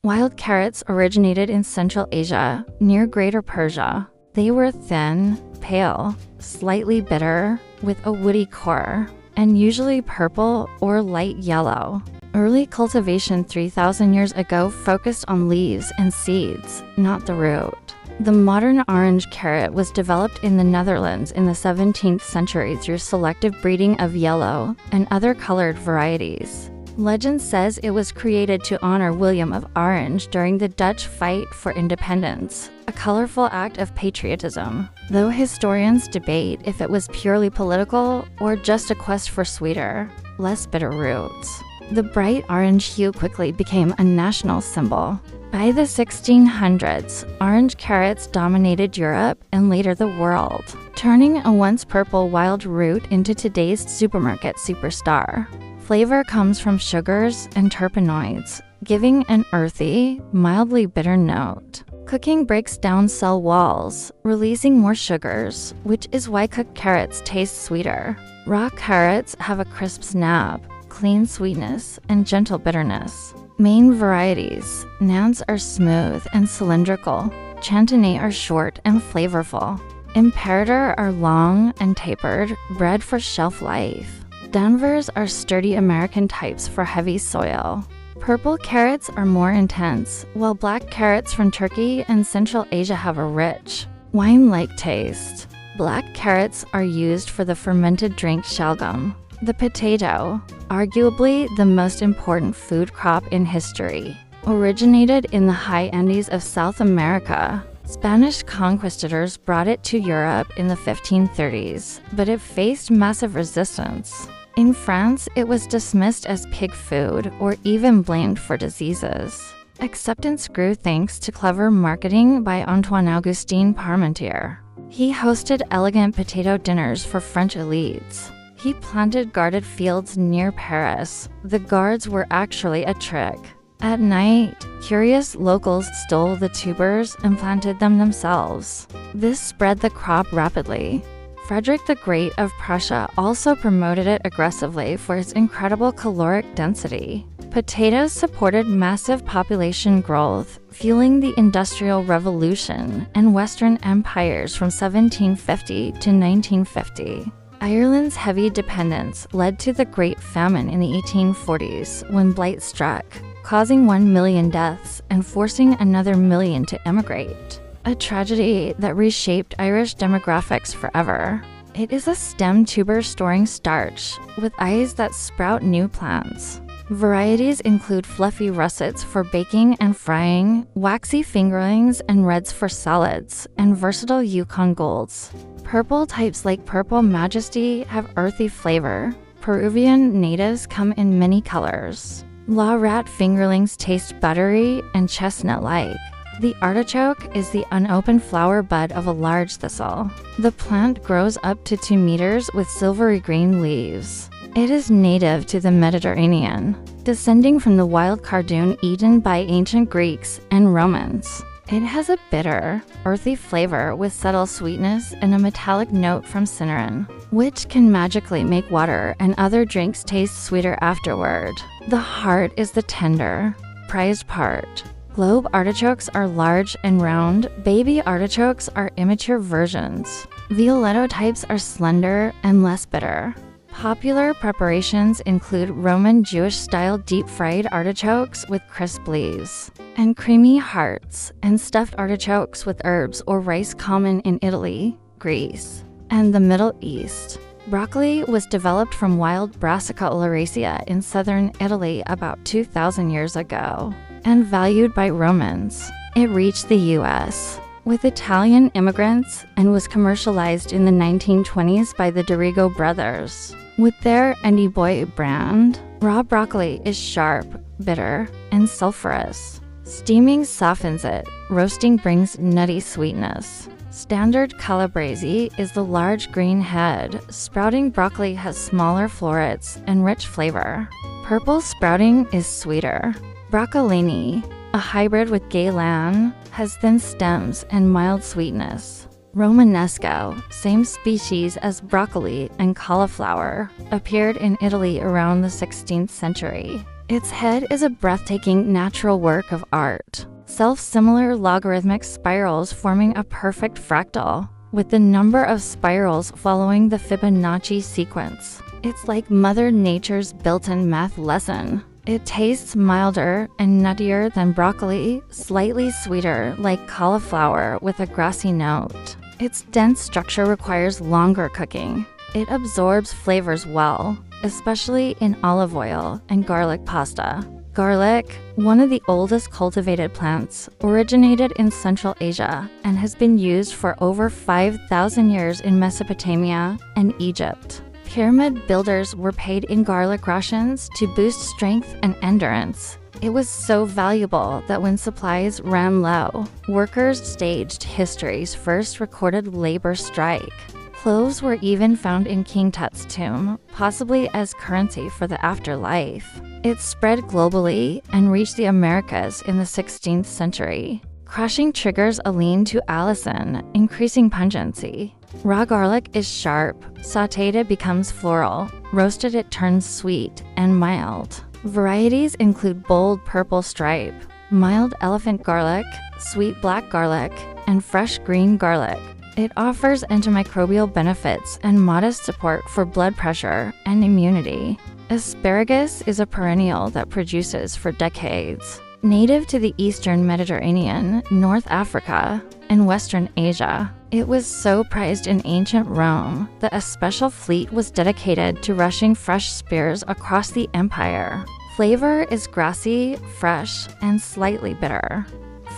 Wild carrots originated in Central Asia, near Greater Persia. They were thin, pale, slightly bitter, with a woody core, and usually purple or light yellow. Early cultivation 3,000 years ago focused on leaves and seeds, not the root. The modern orange carrot was developed in the Netherlands in the 17th century through selective breeding of yellow and other colored varieties. Legend says it was created to honor William of Orange during the Dutch fight for independence, a colorful act of patriotism, though historians debate if it was purely political or just a quest for sweeter, less bitter roots. The bright orange hue quickly became a national symbol. By the 1600s, orange carrots dominated Europe and later the world, turning a once purple wild root into today's supermarket superstar. Flavor comes from sugars and terpenoids, giving an earthy, mildly bitter note. Cooking breaks down cell walls, releasing more sugars, which is why cooked carrots taste sweeter. Raw carrots have a crisp snap, clean sweetness, and gentle bitterness. Main varieties: Nance are smooth and cylindrical, Chantenay are short and flavorful, Imperator are long and tapered, bred for shelf life. Danvers are sturdy American types for heavy soil. Purple carrots are more intense, while black carrots from Turkey and Central Asia have a rich, wine-like taste. Black carrots are used for the fermented drink shalgam. The potato, arguably the most important food crop in history, originated in the high Andes of South America. Spanish conquistadors brought it to Europe in the 1530s, but it faced massive resistance. In France, it was dismissed as pig food or even blamed for diseases. Acceptance grew thanks to clever marketing by Antoine-Augustin Parmentier. He hosted elegant potato dinners for French elites. He planted guarded fields near Paris. The guards were actually a trick. At night, curious locals stole the tubers and planted them themselves. This spread the crop rapidly. Frederick the Great of Prussia also promoted it aggressively for its incredible caloric density. Potatoes supported massive population growth, fueling the Industrial Revolution and Western empires from 1750 to 1950. Ireland's heavy dependence led to the Great Famine in the 1840s when blight struck, causing 1 million deaths and forcing another million to emigrate. A tragedy that reshaped Irish demographics forever. It is a stem tuber storing starch, with eyes that sprout new plants. Varieties include fluffy russets for baking and frying, waxy fingerlings and reds for salads, and versatile Yukon golds. Purple types like Purple Majesty have earthy flavor. Peruvian natives come in many colors. La Rat fingerlings taste buttery and chestnut-like. The artichoke is the unopened flower bud of a large thistle. The plant grows up to 2 meters with silvery green leaves. It is native to the Mediterranean, descending from the wild cardoon eaten by ancient Greeks and Romans. It has a bitter, earthy flavor with subtle sweetness and a metallic note from cynarin, which can magically make water and other drinks taste sweeter afterward. The heart is the tender, prized part. Globe artichokes are large and round. Baby artichokes are immature versions. Violetto types are slender and less bitter. Popular preparations include Roman Jewish-style deep-fried artichokes with crisp leaves, and creamy hearts and stuffed artichokes with herbs or rice common in Italy, Greece, and the Middle East. Broccoli was developed from wild Brassica oleracea in southern Italy about 2,000 years ago, and valued by Romans. It reached the U.S. with Italian immigrants and was commercialized in the 1920s by the Dorigo brothers. With their Andy Boy brand, raw broccoli is sharp, bitter, and sulfurous. Steaming softens it, roasting brings nutty sweetness. Standard calabrese is the large green head. Sprouting broccoli has smaller florets and rich flavor. Purple sprouting is sweeter. Broccolini, a hybrid with Gaylan, has thin stems and mild sweetness. Romanesco, same species as broccoli and cauliflower, appeared in Italy around the 16th century. Its head is a breathtaking natural work of art. Self-similar logarithmic spirals forming a perfect fractal, with the number of spirals following the Fibonacci sequence. It's like Mother Nature's built-in math lesson. It tastes milder and nuttier than broccoli, slightly sweeter like cauliflower with a grassy note. Its dense structure requires longer cooking. It absorbs flavors well, especially in olive oil and garlic pasta. Garlic, one of the oldest cultivated plants, originated in Central Asia and has been used for over 5,000 years in Mesopotamia and Egypt. Pyramid builders were paid in garlic rations to boost strength and endurance. It was so valuable that when supplies ran low, workers staged history's first recorded labor strike. Cloves were even found in King Tut's tomb, possibly as currency for the afterlife. It spread globally and reached the Americas in the 16th century. Crushing triggers a lean to allicin, increasing pungency. Raw garlic is sharp, sautéed it becomes floral, roasted it turns sweet and mild. Varieties include bold purple stripe, mild elephant garlic, sweet black garlic, and fresh green garlic. It offers antimicrobial benefits and modest support for blood pressure and immunity. Asparagus is a perennial that produces for decades. Native to the Eastern Mediterranean, North Africa, and Western Asia, it was so prized in ancient Rome that a special fleet was dedicated to rushing fresh spears across the empire. Flavor is grassy, fresh, and slightly bitter.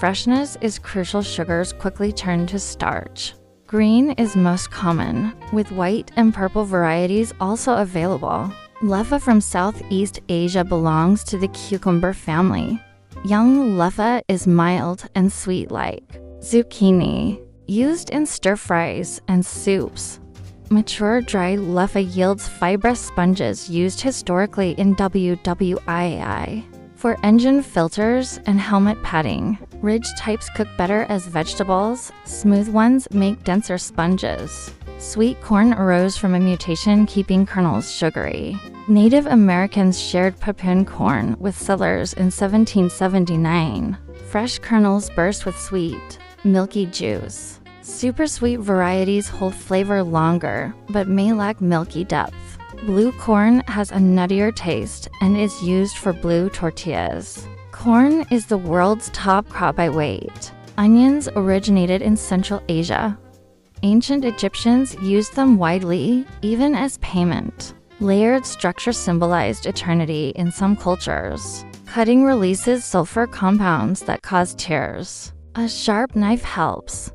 Freshness is crucial. Sugars quickly turn to starch. Green is most common, with white and purple varieties also available. Luffa from Southeast Asia belongs to the cucumber family. Young Luffa is mild and sweet-like. Zucchini, used in stir-fries and soups. Mature dried Luffa yields fibrous sponges used historically in WWII. For engine filters and helmet padding, ridge types cook better as vegetables, smooth ones make denser sponges. Sweet corn arose from a mutation keeping kernels sugary. Native Americans shared popcorn corn with settlers in 1779. Fresh kernels burst with sweet, milky juice. Super sweet varieties hold flavor longer, but may lack milky depth. Blue corn has a nuttier taste and is used for blue tortillas. Corn is the world's top crop by weight. Onions originated in Central Asia. Ancient Egyptians used them widely, even as payment. Layered structure symbolized eternity in some cultures. Cutting releases sulfur compounds that cause tears. A sharp knife helps.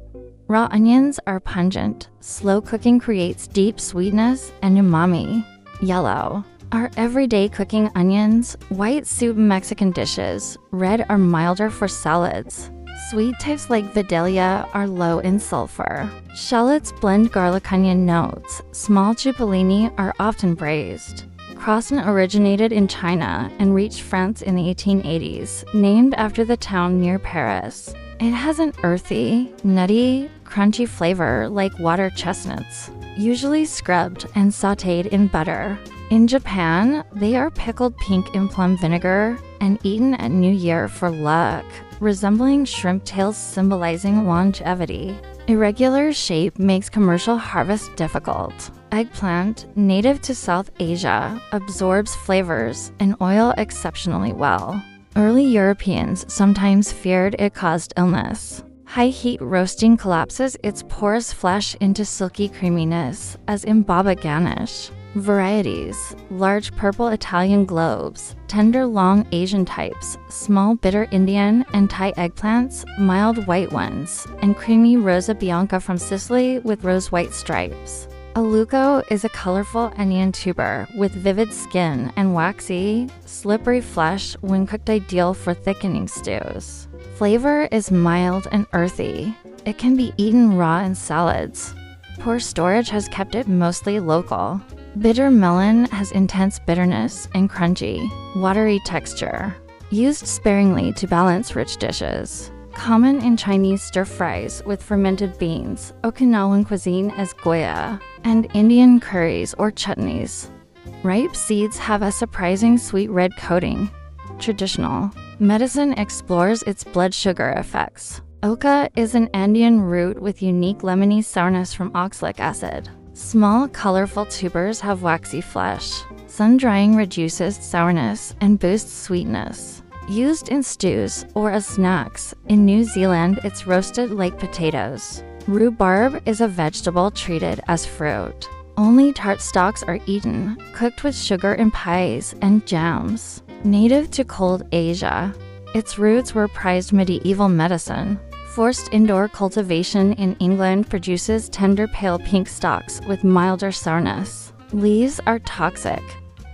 Raw onions are pungent. Slow cooking creates deep sweetness and umami. Yellow. Our everyday cooking onions, white soup Mexican dishes, red are milder for salads. Sweet types like Vidalia are low in sulfur. Shallots blend garlic onion notes. Small cipollini are often braised. Croissant originated in China and reached France in the 1880s, named after the town near Paris. It has an earthy, nutty, crunchy flavor like water chestnuts, usually scrubbed and sautéed in butter. In Japan, they are pickled pink in plum vinegar and eaten at New Year for luck, resembling shrimp tails symbolizing longevity. Irregular shape makes commercial harvest difficult. Eggplant, native to South Asia, absorbs flavors and oil exceptionally well. Early Europeans sometimes feared it caused illness. High heat roasting collapses its porous flesh into silky creaminess, as in baba ganoush. Varieties: large purple Italian globes, tender long Asian types, small bitter Indian and Thai eggplants, mild white ones, and creamy Rosa Bianca from Sicily with rose-white stripes. Aluco is a colorful onion tuber with vivid skin and waxy, slippery flesh when cooked, ideal for thickening stews. Flavor is mild and earthy. It can be eaten raw in salads. Poor storage has kept it mostly local. Bitter melon has intense bitterness and crunchy, watery texture. Used sparingly to balance rich dishes. Common in Chinese stir-fries with fermented beans, Okinawan cuisine as goya, and Indian curries or chutneys. Ripe seeds have a surprising sweet red coating. traditional. Medicine explores its blood sugar effects. Oca is an Andean root with unique lemony sourness from oxalic acid. Small, colorful tubers have waxy flesh. Sun-drying reduces sourness and boosts sweetness. Used in stews or as snacks, in New Zealand it's roasted like potatoes. Rhubarb is a vegetable treated as fruit. Only tart stalks are eaten, cooked with sugar in pies and jams. Native to cold Asia, its roots were prized medieval medicine. Forced indoor cultivation in England produces tender pale pink stalks with milder sourness. Leaves are toxic.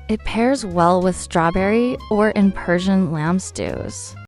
It pairs well with strawberry or in Persian lamb stews.